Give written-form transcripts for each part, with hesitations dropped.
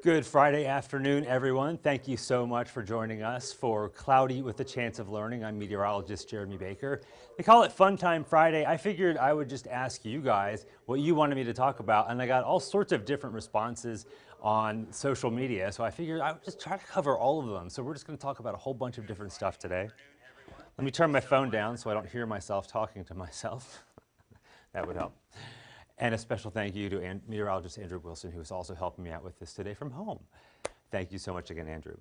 Good Friday afternoon, everyone. Thank you so much for joining us for Cloudy with a Chance of Learning. I'm meteorologist Jeremy Baker. They call it Fun Time Friday. I figured I would just ask you guys what you wanted me to talk about, and I got all sorts of different responses on social media, so I figured I would just try to cover all of them. So we're just going to talk about a whole bunch of different stuff today. Let me turn my phone down so I don't hear myself talking to myself. That would help. And a special thank you to meteorologist Andrew Wilson, who is also helping me out with this today from home. Thank you so much again, Andrew.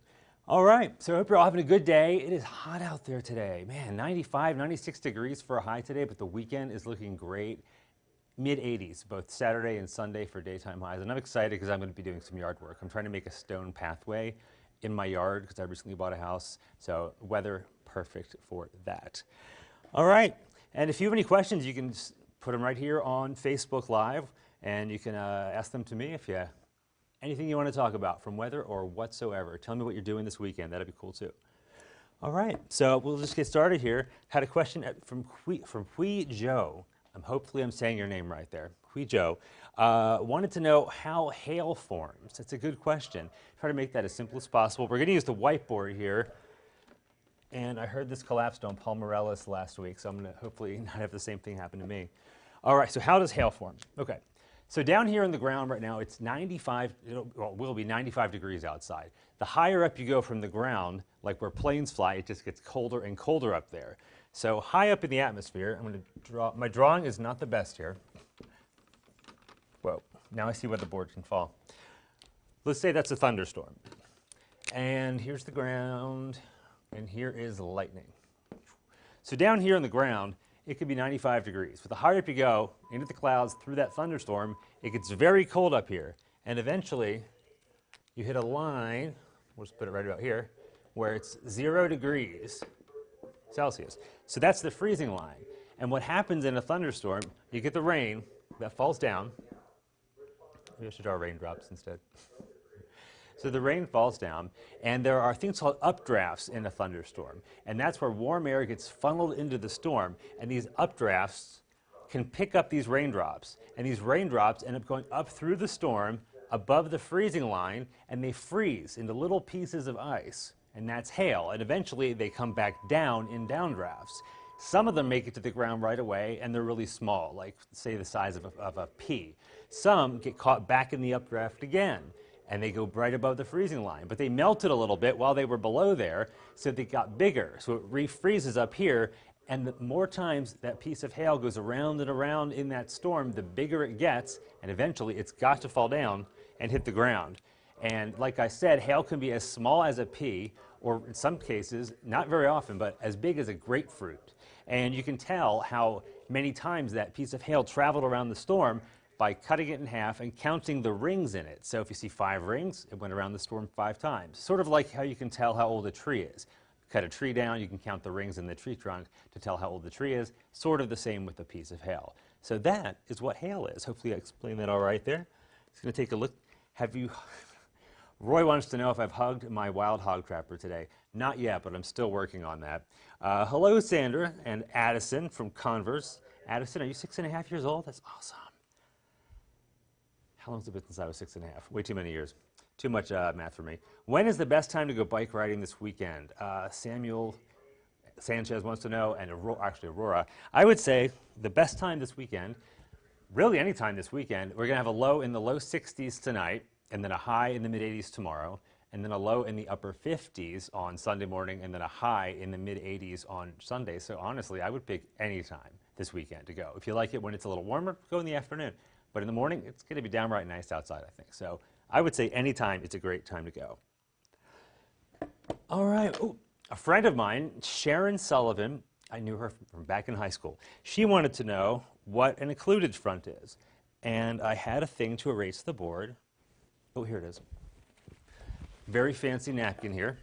All right, so I hope you're all having a good day. It is hot out there today. Man, 95, 96 degrees for a high today, but the weekend is looking great. Mid-80s, both Saturday and Sunday for daytime highs. And I'm excited because I'm going to be doing some yard work. I'm trying to make a stone pathway in my yard because I recently bought a house. So weather perfect for that. All right, and if you have any questions, you can just put them right here on Facebook Live, and you can ask them to me if you anything you want to talk about from weather or whatsoever. Tell me what you're doing this weekend. That'd be cool too. All right, so we'll just get started here. Had a question from Hui Joe. Hopefully I'm saying your name right there. Hui Joe wanted to know how Hale forms. That's a good question. Try to make that as simple as possible. We're going to use the whiteboard here. And I heard this collapsed on Palmarellus last week, so I'm going to hopefully not have the same thing happen to me. All right, so how does hail form? Okay, so down here on the ground right now, it's 95, will be 95 degrees outside. The higher up you go from the ground, like where planes fly, it just gets colder and colder up there. So high up in the atmosphere, I'm going to draw, my drawing is not the best here. Whoa, now I see where the board can fall. Let's say that's a thunderstorm. And here's the ground. And here is lightning. So down here on the ground, it could be 95 degrees. But the higher up you go, into the clouds, through that thunderstorm, it gets very cold up here. And eventually, you hit a line, we'll just put it right about here, where it's 0 degrees Celsius. So that's the freezing line. And what happens in a thunderstorm, you get the rain that falls down. Maybe I should draw raindrops instead. So the rain falls down, and there are things called updrafts in a thunderstorm. And that's where warm air gets funneled into the storm, and these updrafts can pick up these raindrops. And these raindrops end up going up through the storm, above the freezing line, and they freeze into little pieces of ice. And that's hail. And eventually, they come back down in downdrafts. Some of them make it to the ground right away, and they're really small, like, say, the size of a pea. Some get caught back in the updraft again, and they go right above the freezing line. But they melted a little bit while they were below there, so they got bigger. So it refreezes up here, and the more times that piece of hail goes around and around in that storm, the bigger it gets, and eventually it's got to fall down and hit the ground. And like I said, hail can be as small as a pea, or in some cases, not very often, but as big as a grapefruit. And you can tell how many times that piece of hail traveled around the storm by cutting it in half and counting the rings in it. So if you see 5 rings, it went around the storm 5 times. Sort of like how you can tell how old a tree is. Cut a tree down, you can count the rings in the tree trunk to tell how old the tree is. Sort of the same with a piece of hail. So that is what hail is. Hopefully I explained that all right there. Just going to take a look. Roy wants to know if I've hugged my wild hog trapper today. Not yet, but I'm still working on that. Hello, Sandra and Addison from Converse. Addison, are you 6.5 years old? That's awesome. How long has it been since I was 6.5? Way too many years. Too much math for me. When is the best time to go bike riding this weekend? Samuel Sanchez wants to know, and Aurora. I would say the best time this weekend, really any time this weekend, we're going to have a low in the low 60s tonight, and then a high in the mid-80s tomorrow, and then a low in the upper 50s on Sunday morning, and then a high in the mid-80s on Sunday. So honestly, I would pick any time this weekend to go. If you like it when it's a little warmer, go in the afternoon. But in the morning, it's going to be downright nice outside, I think. So I would say anytime it's a great time to go. All right. Ooh, a friend of mine, Sharon Sullivan, I knew her from back in high school. She wanted to know what an occluded front is. And I had a thing to erase the board. Oh, here it is. Very fancy napkin here.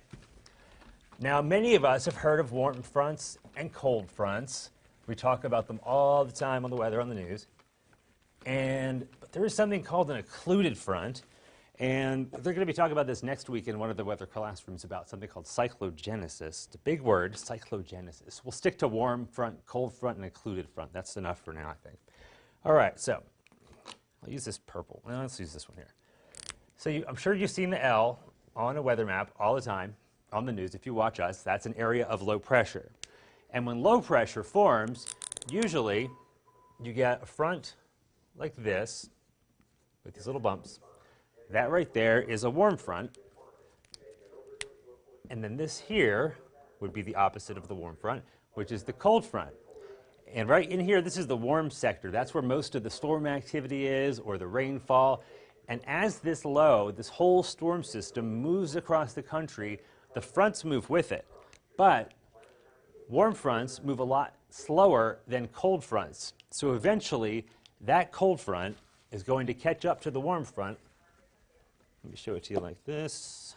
Now, many of us have heard of warm fronts and cold fronts. We talk about them all the time on the weather on the news. But there is something called an occluded front, and they're going to be talking about this next week in one of the weather classrooms about something called cyclogenesis. It's a big word, cyclogenesis. We'll stick to warm front, cold front, and occluded front. That's enough for now, I think. All right, so I'll use this purple. Well, let's use this one here. So I'm sure you've seen the L on a weather map all the time on the news. If you watch us, that's an area of low pressure. And when low pressure forms, usually you get a front like this with these little bumps. That right there is a warm front. And then this here would be the opposite of the warm front, which is the cold front. And right in here, this is the warm sector. That's where most of the storm activity is, or the rainfall. And as this low, this whole storm system moves across the country, the fronts move with it. But warm fronts move a lot slower than cold fronts. So eventually, that cold front is going to catch up to the warm front. Let me show it to you like this.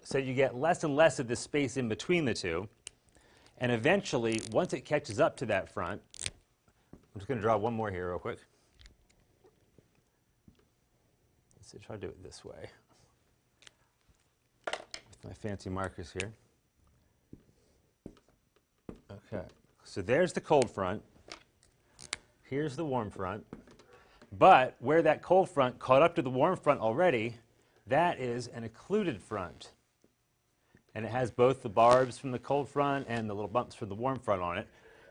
So you get less and less of this space in between the two. And eventually, once it catches up to that front, I'm just going to draw one more here real quick. Let's try to do it this way with my fancy markers here. Okay, so there's the cold front. Here's the warm front. But where that cold front caught up to the warm front already, that is an occluded front. And it has both the barbs from the cold front and the little bumps from the warm front on it.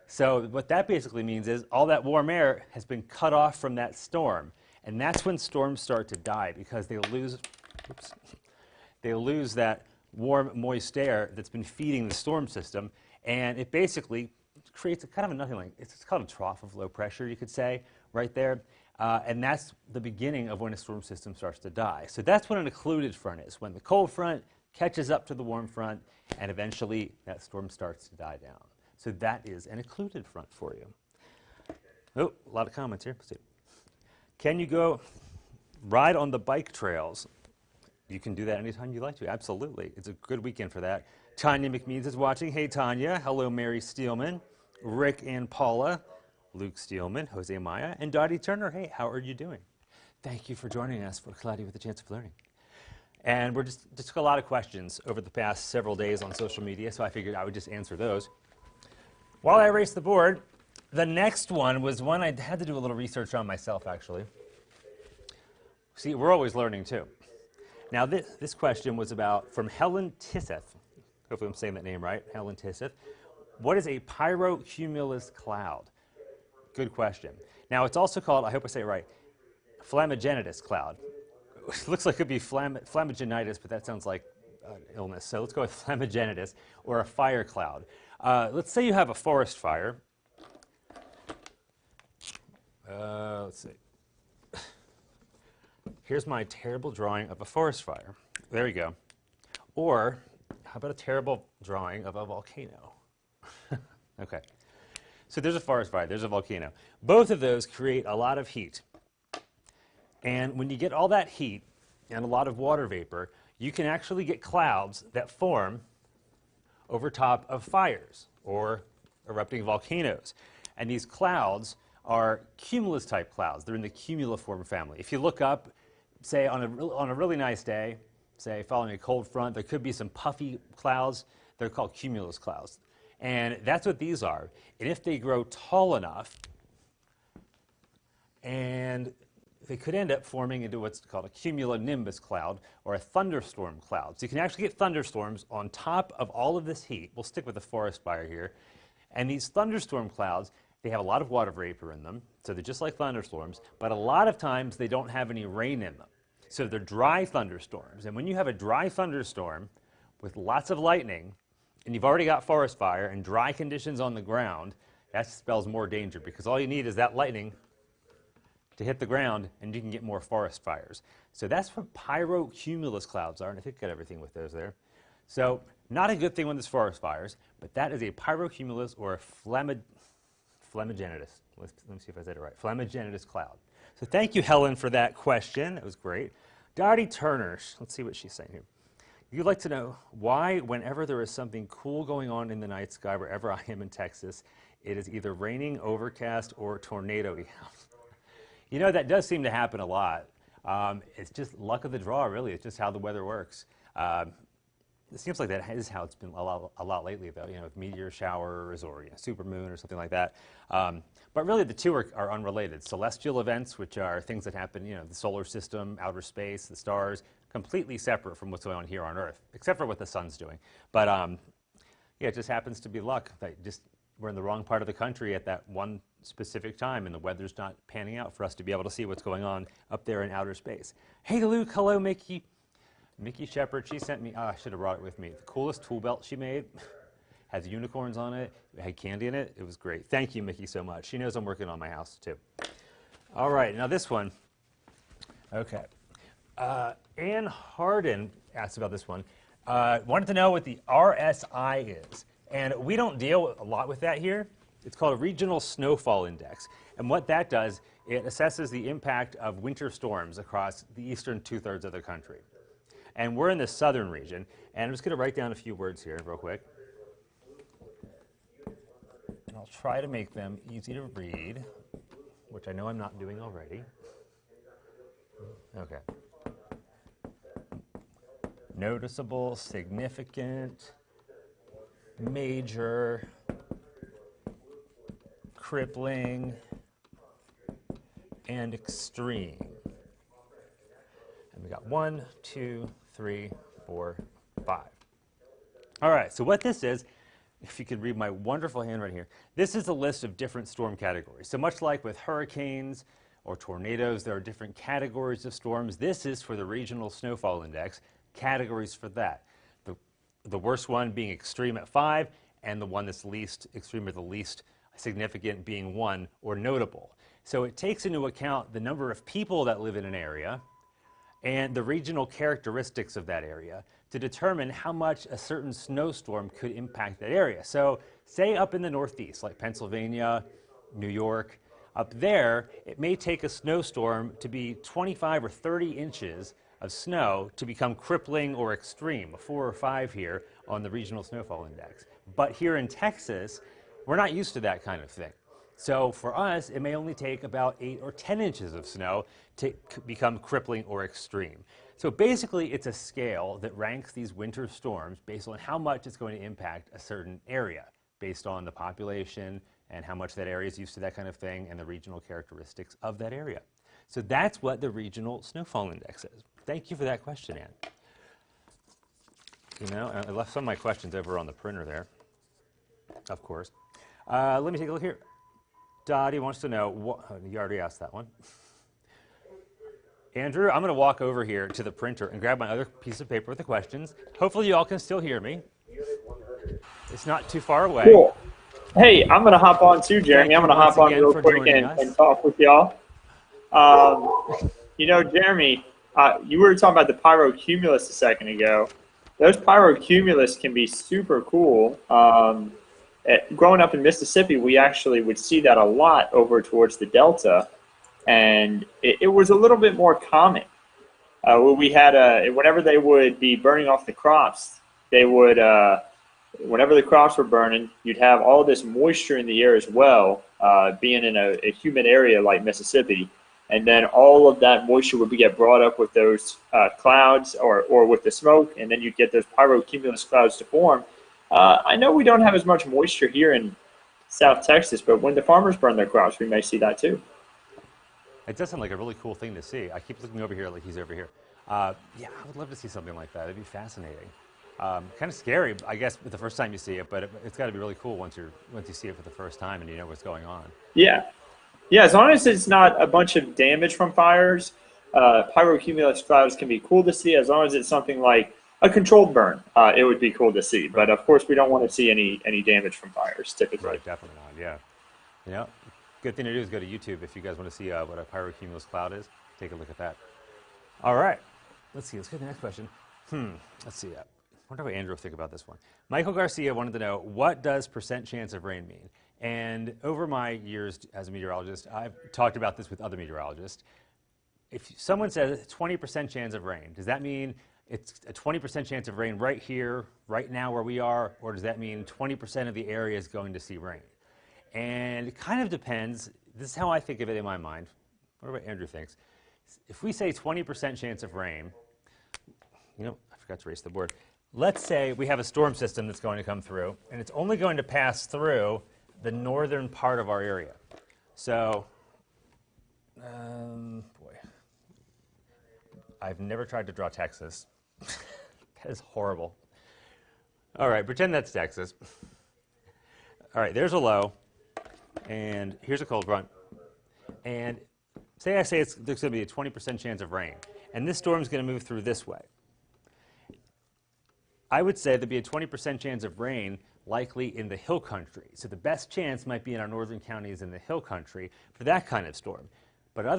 So what that basically means is all that warm air has been cut off from that storm. And that's when storms start to die, because they lose that warm, moist air that's been feeding the storm system. And it basically creates a kind of a nothing like, it's called a trough of low pressure, you could say, right there. And that's the beginning of when a storm system starts to die. So that's what an occluded front is, when the cold front catches up to the warm front, and eventually that storm starts to die down. So that is an occluded front for you. Oh, a lot of comments here. Let's see. Can you go ride on the bike trails? You can do that anytime you like to. Absolutely. It's a good weekend for that. Tanya McMeans is watching. Hey, Tanya. Hello, Mary Steelman, Rick and Paula, Luke Steelman, Jose Maya, and Dottie Turner. Hey, how are you doing? Thank you for joining us for Cloudy with a Chance of Learning. And we're just took a lot of questions over the past several days on social media, so I figured I would just answer those. While I erased the board, the next one was one I had to do a little research on myself, actually. See, we're always learning, too. Now, this question was from Helen Tisseth. Hopefully I'm saying that name right, Helen Tisseth. What is a pyrocumulus cloud? Good question. Now, it's also called, I hope I say it right, Flammagenitus cloud. It looks like it could be flammagenitis, but that sounds like an illness. So let's go with flammagenitus, or a fire cloud. Let's say you have a forest fire. Let's see. Here's my terrible drawing of a forest fire. There we go. Or how about a terrible drawing of a volcano? Okay. So there's a forest fire, there's a volcano. Both of those create a lot of heat. And when you get all that heat and a lot of water vapor, you can actually get clouds that form over top of fires or erupting volcanoes. And these clouds are cumulus-type clouds. They're in the cumuliform family. If you look up, say, on a really nice day, say, following a cold front, there could be some puffy clouds. They're called cumulus clouds. And that's what these are. And if they grow tall enough, and they could end up forming into what's called a cumulonimbus cloud, or a thunderstorm cloud. So you can actually get thunderstorms on top of all of this heat. We'll stick with the forest fire here. And these thunderstorm clouds, they have a lot of water vapor in them, so they're just like thunderstorms, but a lot of times they don't have any rain in them. So they're dry thunderstorms. And when you have a dry thunderstorm with lots of lightning, and you've already got forest fire and dry conditions on the ground, that spells more danger, because all you need is that lightning to hit the ground, and you can get more forest fires. So that's what pyrocumulus clouds are, and I think I got everything with those there. So not a good thing when there's forest fires, but that is a pyrocumulus, or a flammagenitus. Let me see if I said it right. Flammagenitus cloud. So thank you, Helen, for that question. That was great. Dottie Turner, let's see what she's saying here. You'd like to know why, whenever there is something cool going on in the night sky, wherever I am in Texas, it is either raining, overcast, or tornado-y. You know, that does seem to happen a lot. It's just luck of the draw, really. It's just how the weather works. It seems like that is how it's been a lot lately, though, with meteor showers or supermoon or something like that. But really, the two are unrelated. Celestial events, which are things that happen, the solar system, outer space, the stars, completely separate from what's going on here on Earth, except for what the sun's doing. But yeah, it just happens to be luck that we're in the wrong part of the country at that one specific time, and the weather's not panning out for us to be able to see what's going on up there in outer space. Hey, Luke. Hello, Mickey. Mickey Shepard, she sent me, I should have brought it with me, the coolest tool belt she made. Has unicorns on it, it had candy in it. It was great. Thank you, Mickey, so much. She knows I'm working on my house, too. All right, now this one. Okay. Ann Harden asked about this one. Wanted to know what the RSI is. And we don't deal a lot with that here. It's called a Regional Snowfall Index. And what that does, it assesses the impact of winter storms across the eastern two-thirds of the country. And we're in the southern region, and I'm just going to write down a few words here real quick. And I'll try to make them easy to read, which I know I'm not doing already. Okay. Noticeable, significant, major, crippling, and extreme. And we got 1, 2, 3, 4, 5. All right, so what this is, if you could read my wonderful handwriting here, this is a list of different storm categories. So much like with hurricanes or tornadoes, there are different categories of storms. This is for the Regional Snowfall Index, categories for that. The worst one being extreme at 5, and the one that's least extreme or the least significant being 1 or notable. So it takes into account the number of people that live in an area and the regional characteristics of that area to determine how much a certain snowstorm could impact that area. So say up in the Northeast, like Pennsylvania, New York, up there, it may take a snowstorm to be 25 or 30 inches of snow to become crippling or extreme, a 4 or 5 here on the Regional Snowfall Index. But here in Texas, we're not used to that kind of thing. So for us, it may only take about 8 or 10 inches of snow to become crippling or extreme. So basically, it's a scale that ranks these winter storms based on how much it's going to impact a certain area, based on the population and how much that area is used to that kind of thing and the regional characteristics of that area. So that's what the Regional Snowfall Index is. Thank you for that question, Ann. I left some of my questions over on the printer there, of course. Let me take a look here. Dottie wants to know, you already asked that one. Andrew, I'm going to walk over here to the printer and grab my other piece of paper with the questions. Hopefully you all can still hear me. It's not too far away. Cool. Hey, I'm going to hop on too, Jeremy. I'm going to hop on real quick and talk with y'all. Jeremy, you were talking about the pyrocumulus a second ago. Those pyrocumulus can be super cool. Growing up in Mississippi, we actually would see that a lot over towards the Delta, and it was a little bit more common. We had whenever they would be burning off the crops, they would whenever the crops were burning, you'd have all this moisture in the air as well, being in a humid area like Mississippi, and then all of that moisture would get brought up with those clouds or with the smoke, and then you'd get those pyrocumulus clouds to form. I know we don't have as much moisture here in South Texas, but when the farmers burn their crops, we may see that too. It does sound like a really cool thing to see. I keep looking over here like he's over here. Yeah, I would love to see something like that. It'd be fascinating. Kind of scary, I guess, the first time you see it, but it's got to be really cool once you see it for the first time and you know what's going on. Yeah, as long as it's not a bunch of damage from fires, pyrocumulus clouds can be cool to see. As long as it's something like a controlled burn, it would be cool to see. Right. But of course, we don't want to see any damage from fires typically. Right, definitely not. Yeah. Good thing to do is go to YouTube if you guys want to see what a pyrocumulus cloud is. Take a look at that. All right. Let's see. Let's go to the next question. Let's see. I wonder what Andrew will think about this one. Michael Garcia wanted to know, what does % chance of rain mean? And over my years as a meteorologist, I've talked about this with other meteorologists. If someone says 20% chance of rain, does that mean it's a 20% chance of rain right here, right now where we are, or does that mean 20% of the area is going to see rain? And it kind of depends. This is how I think of it in my mind. What about Andrew thinks? If we say 20% chance of rain, I forgot to erase the board. let's say we have a storm system that's going to come through, and it's only going to pass through the northern part of our area. So, boy, I've never tried to draw Texas. That is horrible. All right, pretend that's Texas. All right, there's a low, and here's a cold front. And say there's going to be a 20% chance of rain, and this storm's going to move through this way. I would say there'd be a 20% chance of rain likely in the hill country. So the best chance might be in our northern counties in the hill country for that kind of storm. But in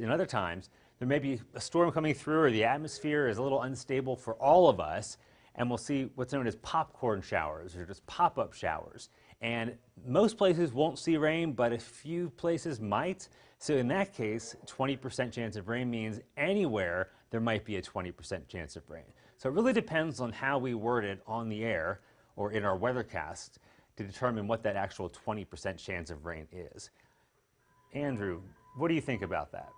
other times, there may be a storm coming through or the atmosphere is a little unstable for all of us, and we'll see what's known as popcorn showers or just pop-up showers. And most places won't see rain, but a few places might. So in that case, 20% chance of rain means anywhere there might be a 20% chance of rain. So it really depends on how we word it on the air or in our weathercast to determine what that actual 20% chance of rain is. Andrew, what do you think about that?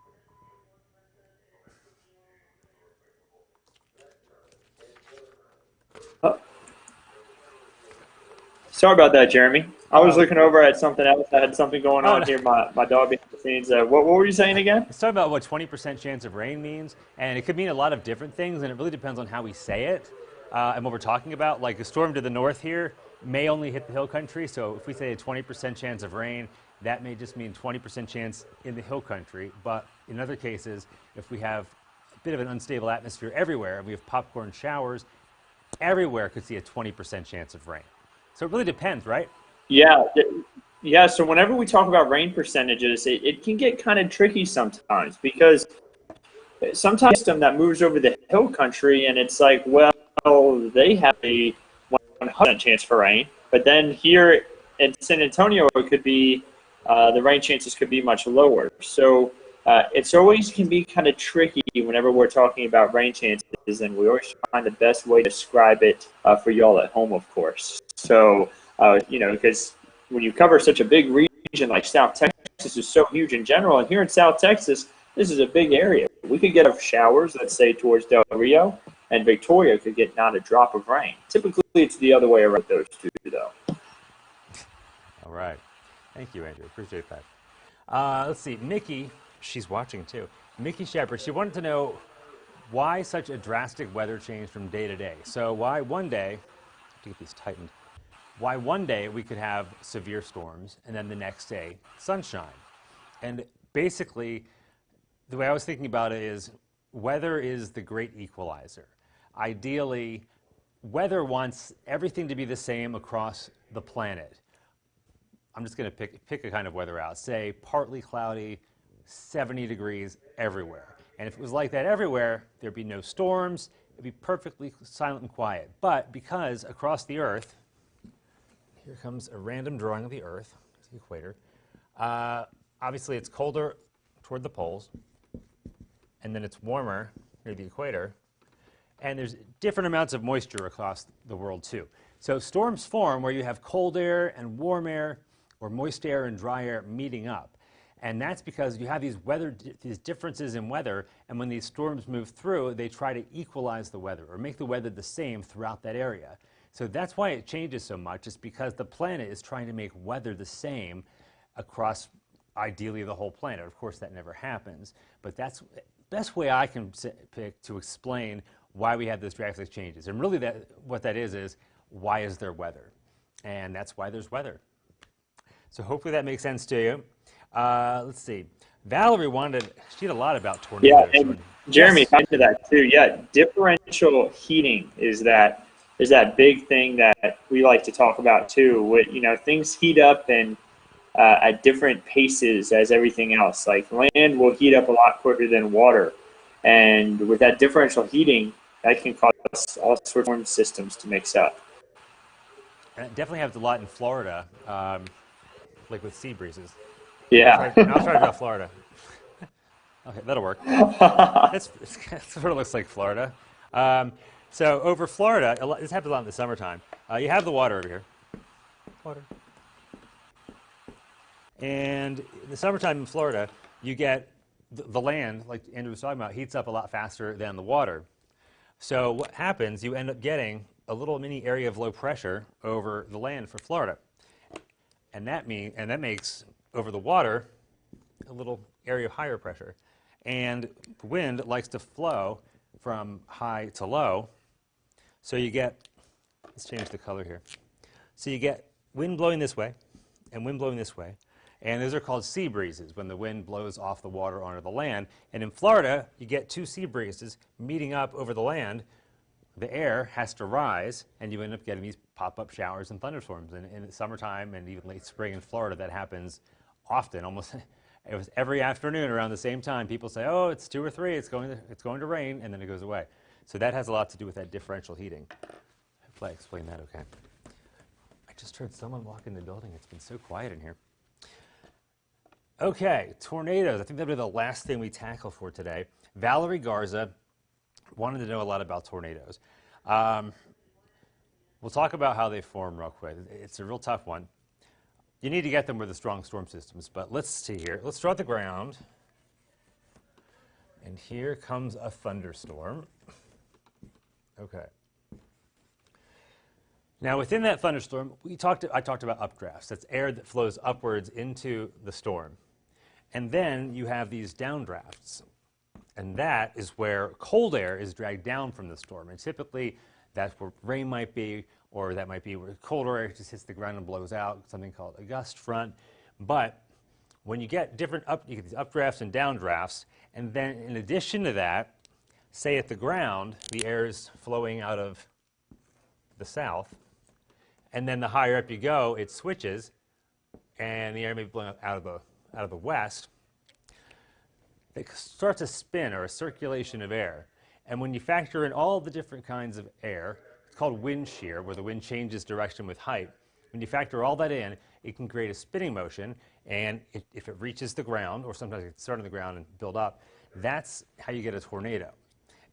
Sorry about that, Jeremy. I was looking over at something else. I had something going on here. My dog behind the scenes. What were you saying again? Let's talk about what 20% chance of rain means, and it could mean a lot of different things, and it really depends on how we say it and what we're talking about. Like a storm to the north here may only hit the hill country, so if we say a 20% chance of rain, that may just mean 20% chance in the hill country. But in other cases, if we have a bit of an unstable atmosphere everywhere, and we have popcorn showers, everywhere could see a 20% chance of rain. So it really depends, right? Yeah. So whenever we talk about rain percentages, it can get kind of tricky sometimes because sometimes system that moves over the hill country and it's like, well, they have a 100% chance for rain, but then here in San Antonio, it could be the rain chances could be much lower. So it's always can be kind of tricky whenever we're talking about rain chances, and we always find the best way to describe it for y'all at home, of course. So, because when you cover such a big region like South Texas is so huge in general, and here in South Texas, this is a big area. We could get showers, let's say, towards Del Rio, and Victoria could get not a drop of rain. Typically, it's the other way around those two, though. All right. Thank you, Andrew. Appreciate that. Let's see. Mickey, she's watching too. Mickey Shepard, she wanted to know why such a drastic weather change from day to day. So why one day, to get these tightened, why one day we could have severe storms and then the next day sunshine. And basically, the way I was thinking about it is weather is the great equalizer. Ideally, weather wants everything to be the same across the planet. I'm just going to pick a kind of weather out. Say partly cloudy, 70 degrees everywhere. And if it was like that everywhere, there'd be no storms. It'd be perfectly silent and quiet. But because across the Earth, here comes a random drawing of the Earth, the equator. Obviously, it's colder toward the poles, and then it's warmer near the equator. And there's different amounts of moisture across the world, too. So storms form where you have cold air and warm air, or moist air and dry air meeting up. And that's because you have these differences in weather, and when these storms move through, they try to equalize the weather or make the weather the same throughout that area. So that's why it changes so much. It's because the planet is trying to make weather the same across, ideally, the whole planet. Of course, that never happens, but that's the best way I can pick to explain why we have those drastic changes. And really, what that is why is there weather? And that's why there's weather. So hopefully that makes sense to you. Let's see. Valerie she had a lot about tornadoes. Yeah, and Jeremy, yes. Into that too. Yeah, differential heating is that big thing that we like to talk about too. Things heat up and at different paces as everything else. Like land will heat up a lot quicker than water, and with that differential heating, that can cause all sorts of storm systems to mix up. And it definitely happens a lot in Florida, like with sea breezes. Yeah. I'll try to draw Florida. Okay, that'll work. That sort of looks like Florida. So over Florida, this happens a lot in the summertime. You have the water over here. Water. And in the summertime in Florida, you get the land, like Andrew was talking about, heats up a lot faster than the water. So what happens, you end up getting a little mini area of low pressure over the land for Florida. And that makes over the water a little area of higher pressure. And wind likes to flow from high to low. So you get, let's change the color here. So you get wind blowing this way and wind blowing this way. And those are called sea breezes when the wind blows off the water onto the land. And in Florida, you get two sea breezes meeting up over the land. The air has to rise, and you end up getting these pop-up showers and thunderstorms. And in the summertime and even late spring in Florida, that happens often, almost it was every afternoon around the same time. People say, oh, it's 2 or 3, it's going to rain, and then it goes away. So that has a lot to do with that differential heating. Hopefully I explained that okay. I just heard someone walk in the building. It's been so quiet in here. Okay, tornadoes. I think that'll be the last thing we tackle for today. Valerie Garza wanted to know a lot about tornadoes. We'll talk about how they form real quick. It's a real tough one. You need to get them with the strong storm systems, but let's see here. Let's draw the ground. And here comes a thunderstorm. Okay. Now within that thunderstorm, I talked about updrafts. That's air that flows upwards into the storm. And then you have these downdrafts. And that is where cold air is dragged down from the storm. And typically, that's where rain might be, or that might be where colder air just hits the ground and blows out, something called a gust front. But when you get you get these updrafts and downdrafts, and then in addition to that, say at the ground, the air is flowing out of the south, and then the higher up you go, it switches, and the air may be blowing out of the west. It starts a spin or a circulation of air. And when you factor in all the different kinds of air, it's called wind shear, where the wind changes direction with height. When you factor all that in, it can create a spinning motion, and if it reaches the ground, or sometimes it can start on the ground and build up, that's how you get a tornado.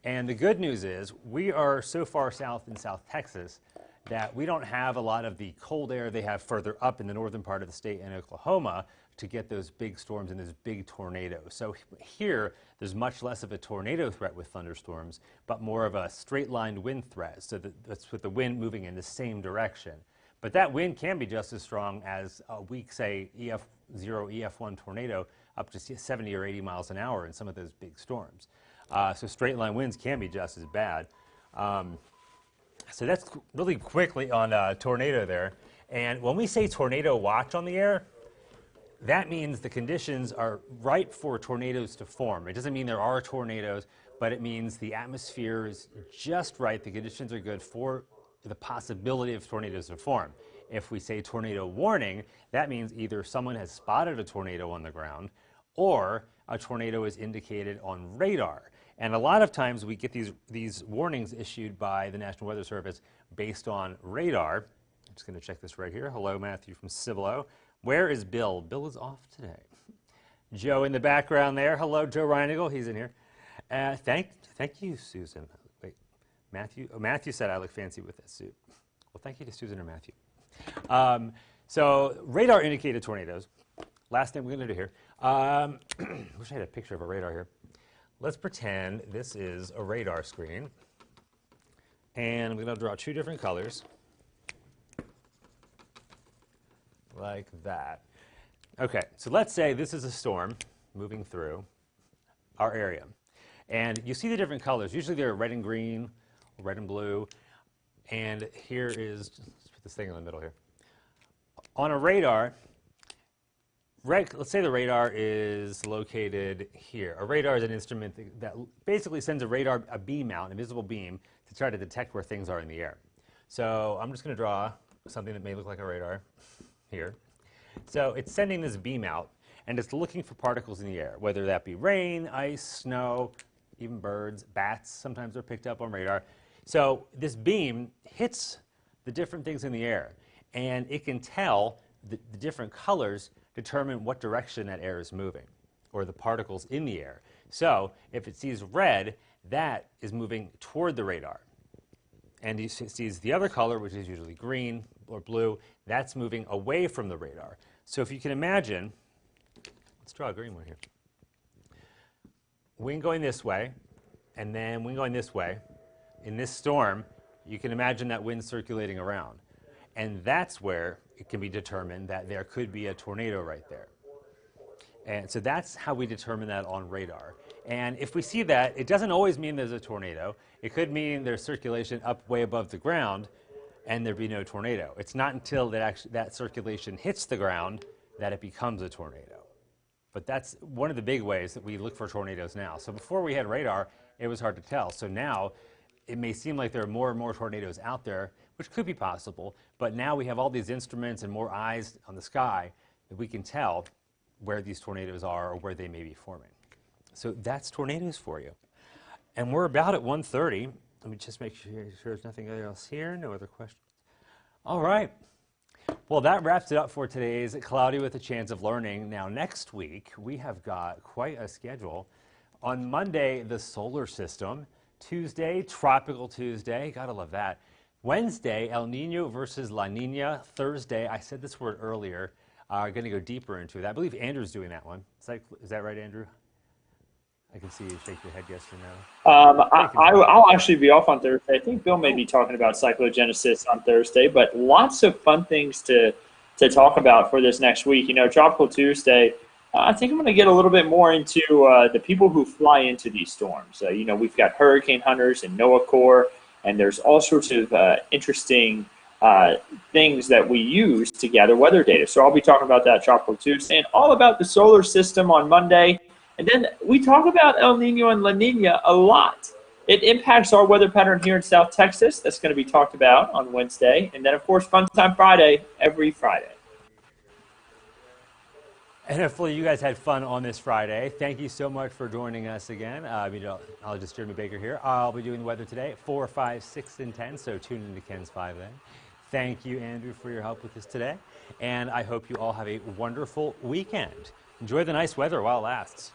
And the good news is, we are so far south in South Texas that we don't have a lot of the cold air they have further up in the northern part of the state in Oklahoma to get those big storms and those big tornadoes. So here, there's much less of a tornado threat with thunderstorms, but more of a straight-line wind threat. So that's with the wind moving in the same direction. But that wind can be just as strong as a weak, say, EF0, EF1 tornado up to 70 or 80 miles an hour in some of those big storms. So straight-line winds can be just as bad. So that's really quickly on tornado there. And when we say tornado watch on the air, that means the conditions are ripe for tornadoes to form. It doesn't mean there are tornadoes, but it means the atmosphere is just right. The conditions are good for the possibility of tornadoes to form. If we say tornado warning, that means either someone has spotted a tornado on the ground or a tornado is indicated on radar. And a lot of times we get these warnings issued by the National Weather Service based on radar. I'm just going to check this right here. Hello, Matthew from Cibolo. Where is Bill? Bill is off today. Joe in the background there. Hello, Joe Reinigal. He's in here. Thank you, Susan. Wait, Matthew? Oh, Matthew said I look fancy with this suit. Well, thank you to Susan or Matthew. So radar indicated tornadoes. Last thing we're going to do here. Wish I had a picture of a radar here. Let's pretend this is a radar screen. And I'm going to draw 2 different colors. Like that. Okay, so let's say this is a storm moving through our area. And you see the different colors. Usually they're red and green, red and blue. And here is, let's put this thing in the middle here. On a radar, let's say the radar is located here. A radar is an instrument that basically sends a beam out, an invisible beam, to try to detect where things are in the air. So I'm just going to draw something that may look like a radar here. So it's sending this beam out, and it's looking for particles in the air, whether that be rain, ice, snow, even birds, bats. Sometimes they're picked up on radar. So this beam hits the different things in the air, and it can tell the different colors determine what direction that air is moving, or the particles in the air. So if it sees red, that is moving toward the radar. And it sees the other color, which is usually green or blue, that's moving away from the radar. So if you can imagine, let's draw a green one here. Wind going this way, and then wind going this way. In this storm, You can imagine that wind circulating around. And that's where it can be determined that there could be a tornado right there. And so that's how we determine that on radar. And if we see that, it doesn't always mean there's a tornado. It could mean there's circulation up way above the ground and there'd be no tornado. It's not until that circulation hits the ground that it becomes a tornado. But that's one of the big ways that we look for tornadoes now. So before we had radar, it was hard to tell. So now it may seem like there are more and more tornadoes out there, which could be possible, but now we have all these instruments and more eyes on the sky that we can tell where these tornadoes are or where they may be forming. So that's tornadoes for you. And we're about at 1:30. Let me just make sure there's nothing else here. No other questions. All right. Well, that wraps it up for today's Cloudy with a Chance of Learning. Now, next week, we have got quite a schedule. On Monday, the solar system. Tuesday, Tropical Tuesday. Gotta love that. Wednesday, El Nino versus La Nina. Thursday, I said this word earlier. Going to go deeper into it. I believe Andrew's doing that one. Is that right, Andrew? I can see you shake your head yes or no. I'll actually be off on Thursday. I think Bill may be talking about cyclogenesis on Thursday, but lots of fun things to talk about for this next week. You know, Tropical Tuesday, I think I'm going to get a little bit more into the people who fly into these storms. You know, we've got hurricane hunters and NOAA Corps, and there's all sorts of interesting things that we use to gather weather data. So I'll be talking about that Tropical Tuesday and all about the solar system on Monday. And then we talk about El Nino and La Nina a lot. It impacts our weather pattern here in South Texas. That's going to be talked about on Wednesday. And then, of course, Fun Time Friday, every Friday. And hopefully you guys had fun on this Friday. Thank you so much for joining us again. Meteorologist Jeremy Baker here. I'll be doing the weather today at 4, 5, 6, and 10, so tune into Ken's 5 then. Thank you, Andrew, for your help with this today. And I hope you all have a wonderful weekend. Enjoy the nice weather while it lasts.